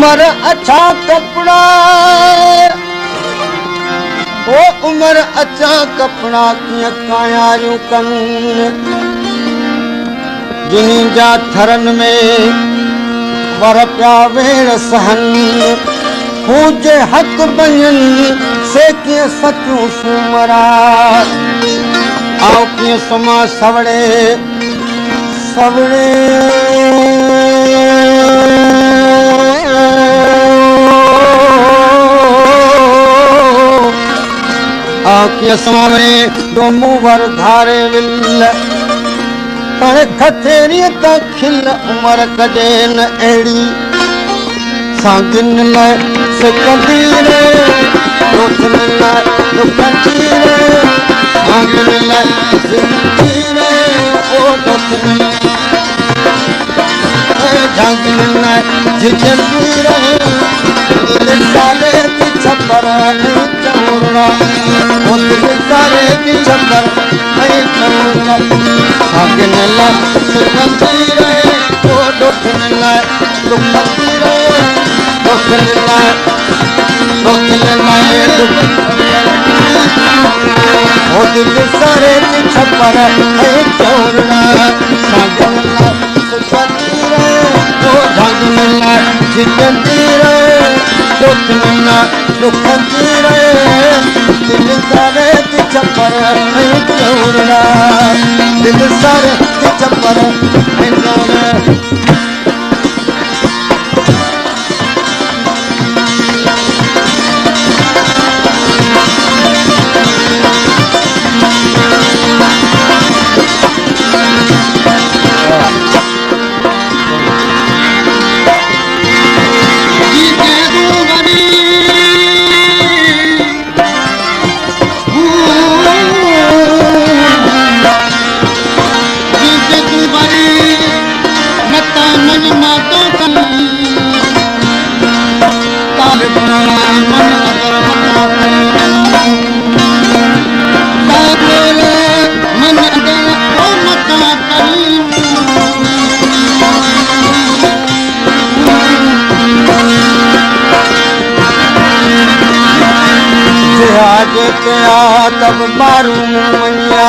उमर अच्छा कपड़ा ओ उमर अच्छा कपड़ा कीअं कायारियूं कनि जिन्हीं जा थरन में वर पिया वेड़ सहनि हू जे हक़ बणनि से कीअं सचूं सूमरा आओ कीअं सुम्हां सवड़े सवड़े कीअं सुम्हां दो मुंह वर धारे विल पर खथेरीअ त खिल उमर कॾे न अहिड़ी सागिन लाइ सिकंदी रे दोस्तन लाइ दुखंदी रे सागिन लाइ सिकंदी रे ओ दोस्तन झांगिन लाइ झिझंदी रे दिल साले ती छपर चौरा ओ दिल साले ती छपर चौरा सागिन लाइ सिकंदी रे ओ दोस्तन लाइ दुखंदी रे दोस्तन लाइ ओ दिल साले ती छपर चौरा सागिन लाइ सिकंदी रे ओ झांगिन लाइ झिझंदी रे दोस्तन लाइ दुखंदी रे दिल साले ती छपर चौरा दिल साले ती छपर चौरा तब मारू मनिया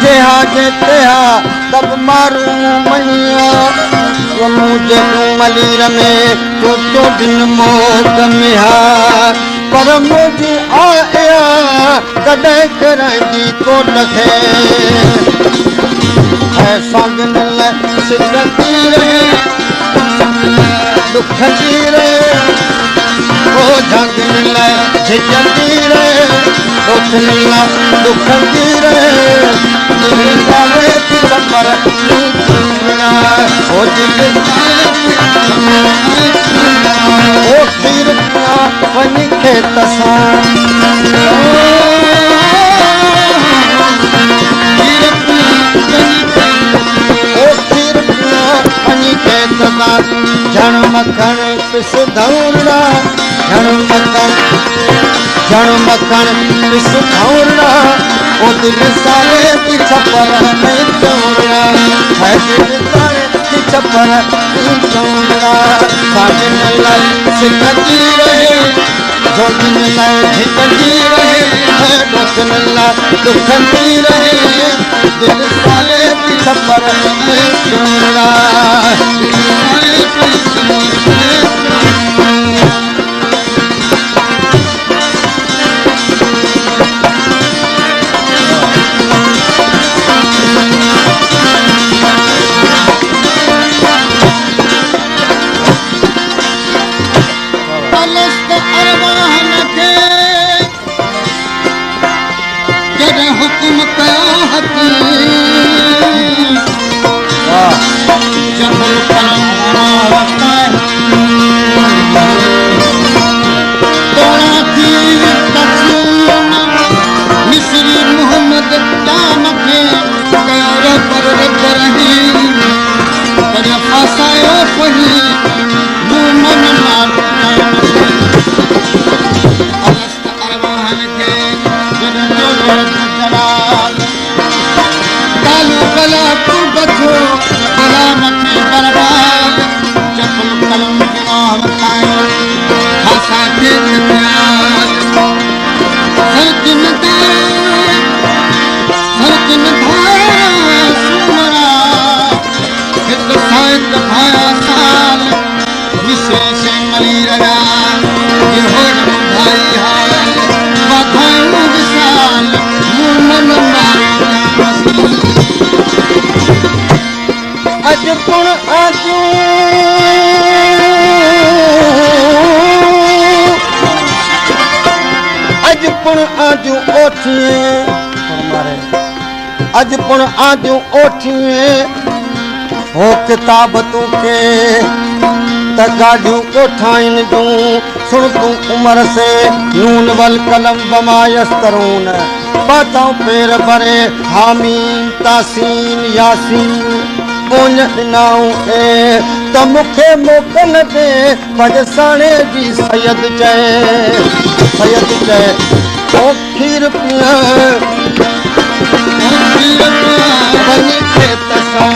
जेहा जेते तब मारू मनिया वो मुझे मलीर में तो दिन मौत में पर मुझे आया कदे करांदी को रखे ऐसा दिन सिकंदी रे दुखंदी रे ओ झांगिन लाइ झिझंदी रे दोस्तन लाइ दुखंदी रे दिल साले ती छपर चौरा ओ दिल ओ खीर पिया वञी खेत सां ओ खीर पिया वञी खेत सां झण मखण पिस धौरा झण मखण पिस धौरा ओ दिल साले ती छपर चौरा है दिल साले ती छपर चौरा सागिन लाइ सिकंदी रहे जोगिन लाइ झिझंदी रहे दोस्तन लाइ दुखंदी रहे दिल साले ती छपर चौरा कालू कला तू बचो कला मत बर्बाद अज पुण आजू ओठिए अज पुण आजू ओठिए हो किताब तूके तगाजू कोठाइन जूं सुन तू उमर से नून वल कलम बमायस्तरून बाताओं पेर भरे हामीन तासीन यासीन ओन नाऊ ए त मुखे मोकल दे भजसाणे जी सैयद चए ओ खीर पिया बनी थे तसा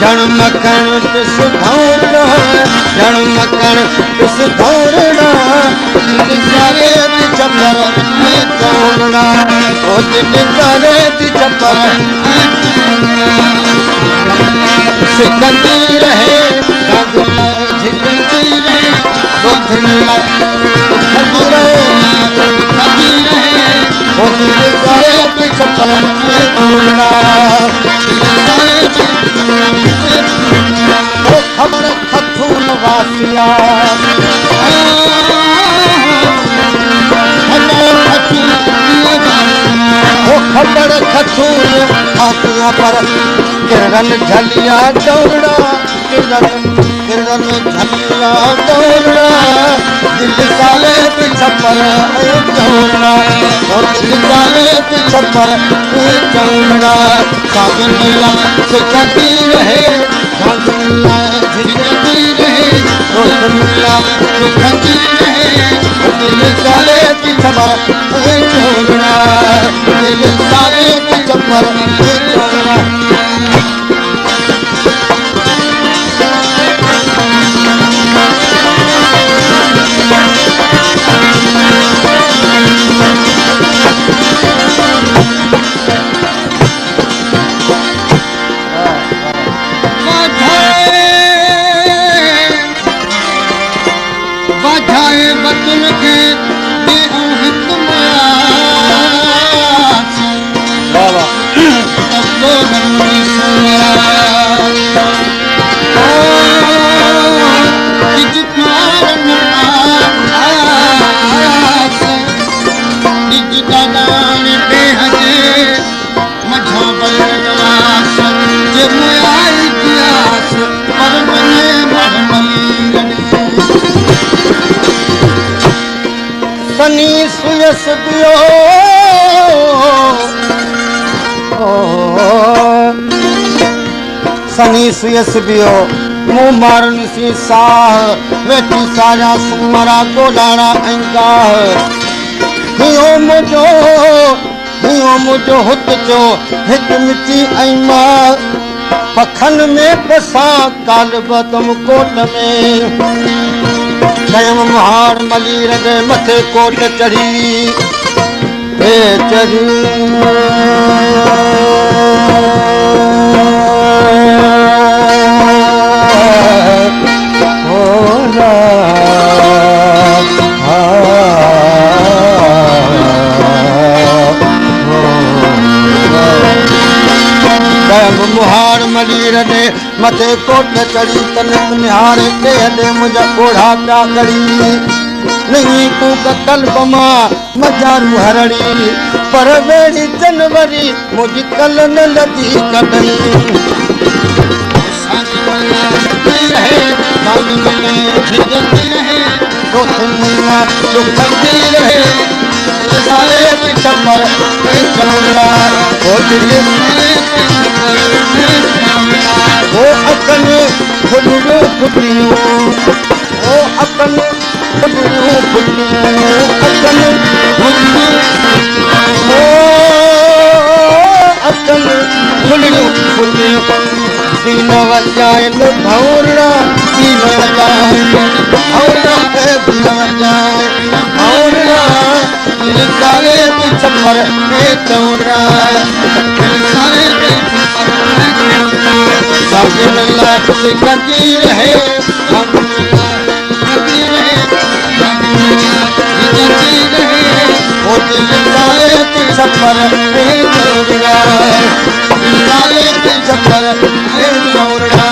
जण मकन पिस धौड़ा जण मकन पिस धौड़ा सारे चपर में चौड़ा ओ सारे चपर सिकंदी रहे झिकंदी रहे खंदी रहे ओ सारे चपर में चौड़ा खबर खथून वासिया खबर खथून वासिया पर किरण झलिया दौड़ा किरण झलिया दौड़ा दिल साले छपर दौड़ा और दिल साले छपर दौड़ा सागनिया सिकती रहे सागनिया झिकती रहे रोशनिया सिकती रहे दिल साले छपर दौड़ा दिल साले छपर दौड़ा सनी सुयस दियो सनी सुयस बियो मुँह मारनी सी साह वेठी साजा सुमरा गोलाड़ा अंगाह हियो मुझो हुत जो हिक मिटी ऐमा पखन में बसा काल बदम कोट में कयम मुहार मलीर दे मथे कोट चढ़ी चढ़ी मुहार मलीर दे मथे कोट चढ़ी तनित निहार के दे मुझा ओढ़ा प्या करी नहीं तू कल बमा मजारू हरड़ी पर वेड़ी जनवरी मुझी कल न लदी कदई रहे रहे सारे चमर चौड़ा वो अकल खुलियो खुलियो वो अकल खुलियो खुलियो अकल वो अकल खुलियो खुलियो दीन वजाए लो भौरा दीन वजाए भौरा पे दीन वजाए भौरा दिल सारे छपर में चौड़ा करती रहे वो दिल सारे छपर में चौड़ा सारे छपर में चौड़ा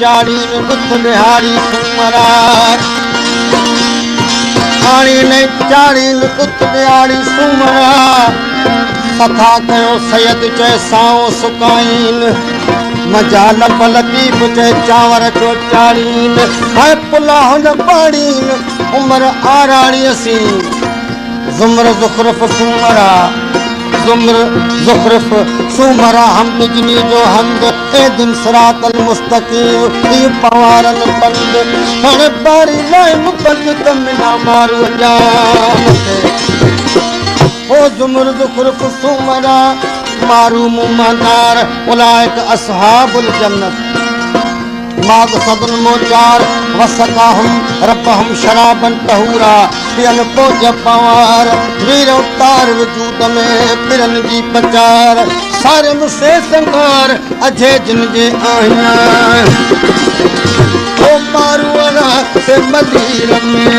चाड़ी गुथ बिहारी सुमरा आणी ने चाड़ी गुथ बिहारी सुमरा सखा कयो सैयद चए साओ सुकाइन मजाल लतीफ चए चांवर चो चाड़ीन हाय पुला हुन पाड़ीन उमर आराड़ी असी ज़ुमर ज़ुखरफ सुमरा ज़ुमर ज़ुखरफ सुमरा हम बिजली जो हंद ए दिन सरातल मुस्तकीम ई पवारन बंद हण बारी लाइ मुबंद तमिना मारू जाम ओ ज़ुमर ज़ुखरफ सुमरा मारू मुमदार उलाइक अस्हाबुल जन्नत माग सदन मोचार वसकाहुम रब्बहुम शराबन तहूरा पियन पोज पवार वीर उतार वजूद में पिरन जी पचार सारे मुसे संगार अजे जिन जे आहिया ओ मारूअरा से मदीर में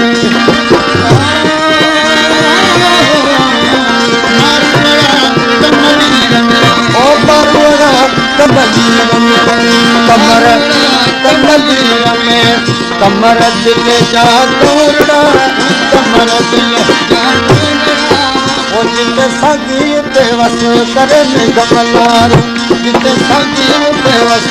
ओ मारूअरा कमदीर में कमर में कमर दिल जा तोड़ा कमर दिल जा ओ जिते संगी ते वस करे में गमलार जिते संगी ते वस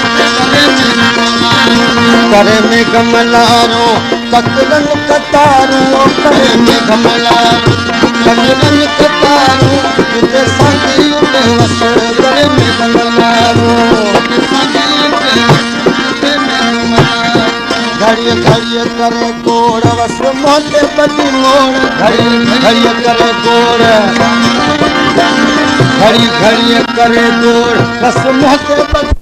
करे में गमलारो कतरन कतारो करे में गमलारो कतरन कतारो जिते संगी ते वस करे में गमलारो घड़िया घड़िया करे गोड़ वस मोते पति मोड़ घड़िया करे गोड़ घड़ी घड़िया करे गोड़ वस मोते पति